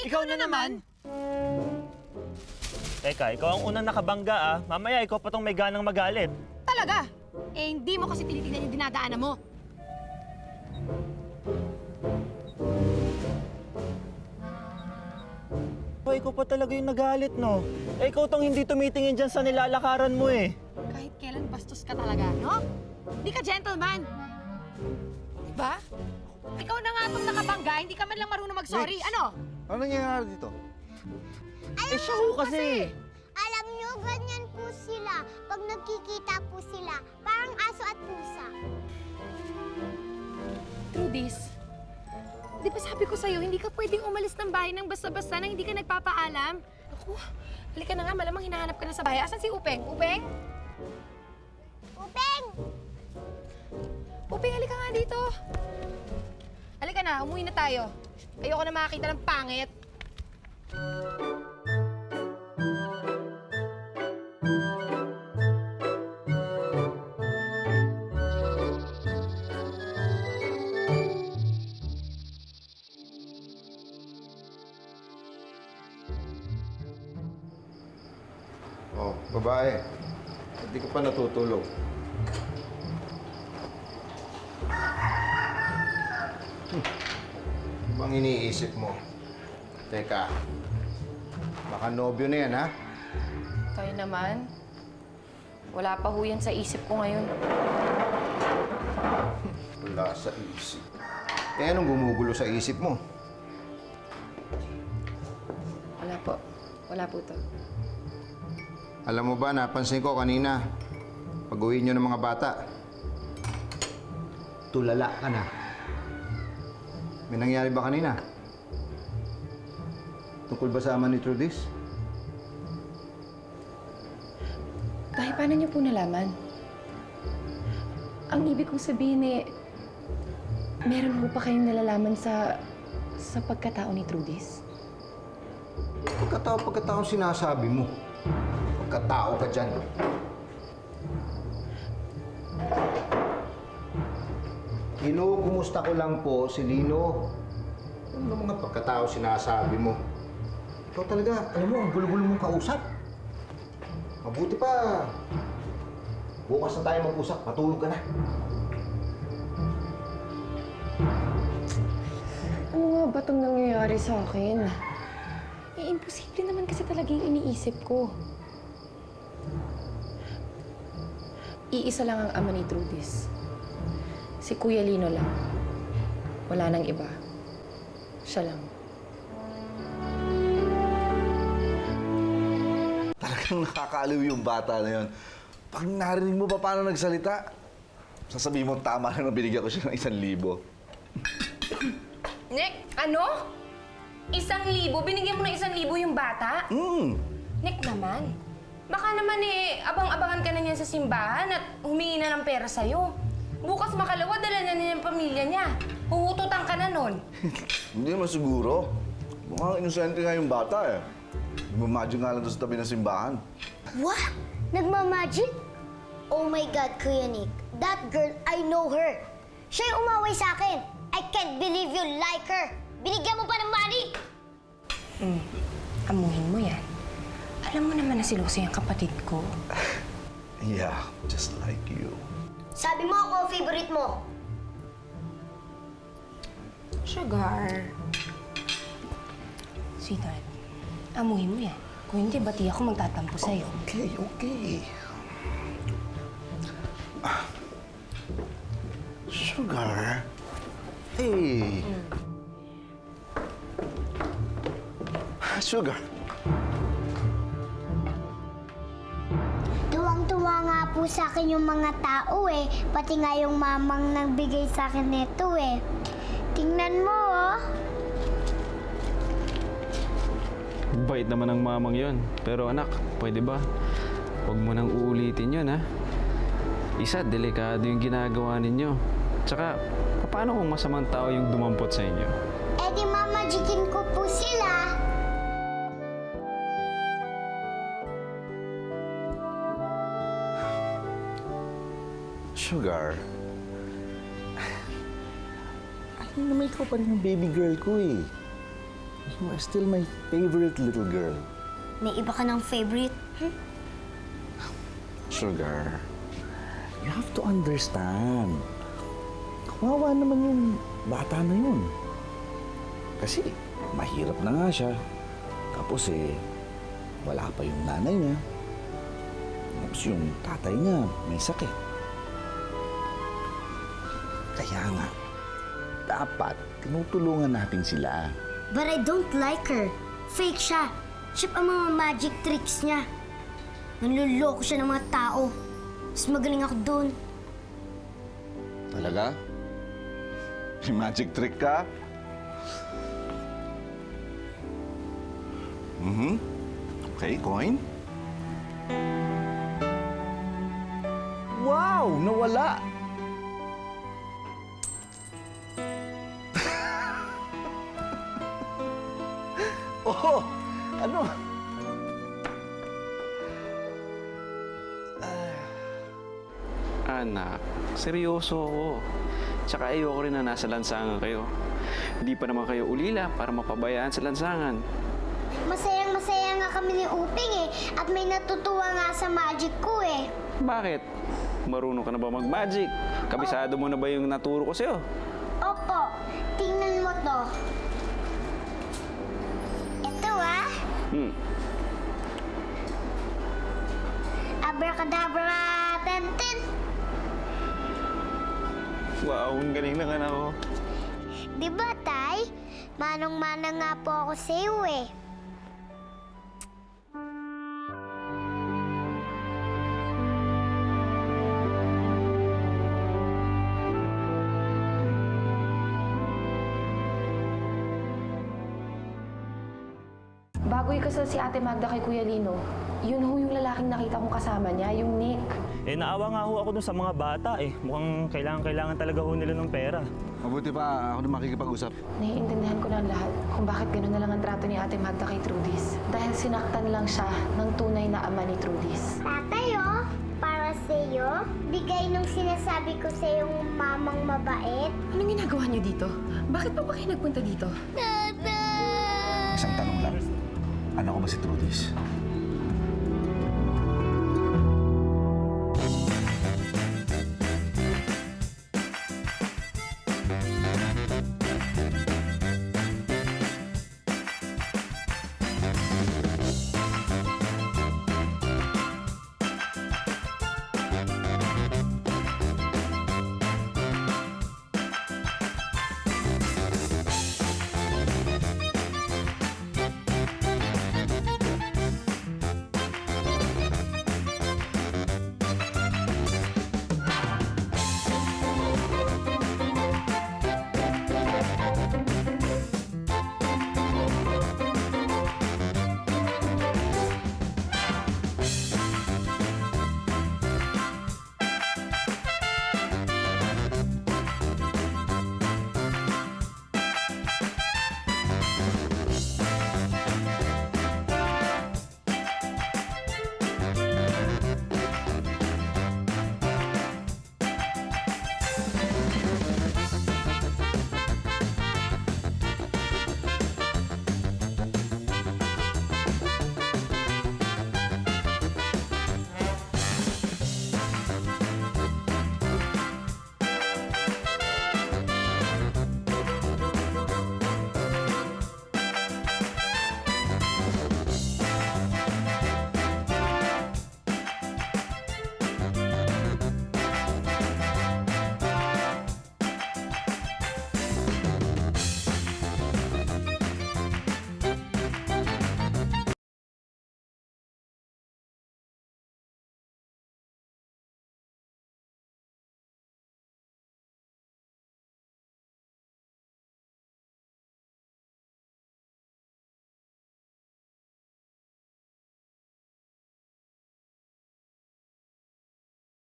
Ikaw na naman! Teka, ikaw ang unang nakabangga ah. Mamaya ikaw pa tong may ganang magalit. Talaga? Eh, hindi mo kasi tinitignan yung dinadaanan mo. Oh, ikaw pa talaga yung nagalit, no? Eh, ikaw tong hindi tumitingin dyan sa nilalakaran mo eh. Kahit kailan bastos ka talaga, no? Hindi ka gentleman. Diba? Ikaw na nga itong nakabangga, hindi ka man lang marunong mag-sorry. Next. Ano? Ano nangyayari dito? Eh, siya ho kasi. Alam nyo, ganyan po sila. Pag nagkikita po sila, parang aso at pusa. Through this, di ba sabi ko sa'yo, hindi ka pwedeng umalis ng bahay ng basta-basta nang hindi ka nagpapaalam? Ako, halika na nga, malamang hinahanap ka na sa bahay. Asan si Upeng? Upeng? Upeng! Upeng, halika nga dito. Halika na, umuwi na tayo. Ayoko na makakita ng pangit. Oh, babae. Hindi ka pa natutulog. Ano bang iniisip mo? Teka. Baka nobyo na yan, ha? Kayo naman. Wala pa ho yan sa isip ko ngayon. Wala sa isip. Eh, anong gumugulo sa isip mo? Wala po. Wala po to. Alam mo ba, napansin ko kanina, pag-uwi nyo ng mga bata, tulala ka na. May nangyari ba kanina? Tungkol ba sa ama ni Trudis? Tay, paano niyo po nalaman? Ang ibig kong sabihin meron po pa kayong nalalaman sa pagkatao ni Trudis? Pagkatao sinasabi mo. Pagkatao ka dyan. Kumusta ko lang po si Lino. Ano mga pagkatao sinasabi mo? Ikaw talaga, alam mo, ang gulo-gulo mong kausap. Mabuti pa. Bukas na tayo mag-usap, matulog ka na. Ano nga ba itong nangyayari sa akin? Eh, imposible naman kasi talaga yung iniisip ko. Iisa lang ang ama ni Trudis. Si Kuya Lino lang. Wala nang iba. Siya lang. Talagang nakakaaliw yung bata na yun. Pag narinig mo pa paano nagsalita, sasabihin mo tama na binigyan ko siya ng 1,000. Nick, ano? 1,000? Binigyan mo ng 1,000 yung bata? Nick naman. Baka naman abang-abangan ka na niyan sa simbahan at humingi na ng pera sa'yo. Bukas makalawa, dala na niya yung pamilya niya. Huhututan ka na nun. Hindi naman siguro. Mukhang inosente nga yung bata eh. Nagmamagic nga lang doon sa tabi ng simbahan. What? Nagmamagic? Oh my God, Kuya Nick. That girl, I know her. Siya yung umaway sa akin. I can't believe you like her. Binigyan mo pa ng money. Amuhin mo yan. Alam mo naman na si Lucy ang kapatid ko. Yeah, just like you. Sabi mo ako ang favorite mo. Sugar. Sweetheart, amuhin mo yan. Kung hindi, bati ako magtatampo sa'yo. Okay, okay. Sugar? Hey! Sugar? Tuwang-tuwa nga po sa akin yung mga tao eh. Pati nga yung mamang nagbigay sa akin nito eh. Tingnan mo oh. Bait naman ng mamang yon. Pero anak, pwede ba? Huwag mo nang uulitin yun, ha? Isa, delikado yung ginagawa ninyo. Tsaka, paano kung masamang tao yung dumampot sa inyo? Eh di mamagikin ko po sila. Sugar? Alam naman ikaw pa rin yung baby girl ko eh. You are still my favorite little girl. May iba ka ng favorite. Sugar, you have to understand. Kawawa naman yung bata na yun. Kasi mahirap na nga siya. Tapos wala pa yung nanay niya. Tapos yung tatay niya may sakit. Kaya nga, dapat tinutulungan natin sila. But I don't like her. Fake siya. Siya pa mga magic tricks niya. Nanluloko siya ng mga tao. Mas magaling ako doon. Talaga? May magic trick ka? Okay, coin. Wow! Nawala! Oh! Ano? Anak, seryoso ako. Tsaka ayoko rin na nasa lansangan kayo. Hindi pa naman kayo ulila para mapabayaan sa lansangan. Masayang-masaya nga kami ni Uping At may natutuwa nga sa magic ko Bakit? Marunong ka na ba mag-magic? Kabisado mo na ba yung naturo ko sa'yo? Opo, tingnan mo to. Ito Abracadabra, tenten. Wow, ang galing ng anak ko. Di ba, Tay? Manong-manang nga po ako sa iyo Bago ikasal si Ate Magda kay Kuya Lino, yun ho yung lalaking nakita kong kasama niya, yung Nick. Naawa nga ho ako dun sa mga bata Mukhang kailangan talaga ho nila ng pera. Mabuti pa, ako na makikipag-usap. Naiintindihan ko na ang lahat kung bakit gano'n na lang ang trato ni Ate Magda kay Trudis. Dahil sinaktan lang siya ng tunay na ama ni Trudis. Tatay, para sa iyo, bigay nung sinasabi ko sa yung mamang mabait. Anong ginagawa niyo dito? Bakit pa ba kayo nagpunta dito? Tatay! Isang tanong lang. Ano ko ba si Trudis?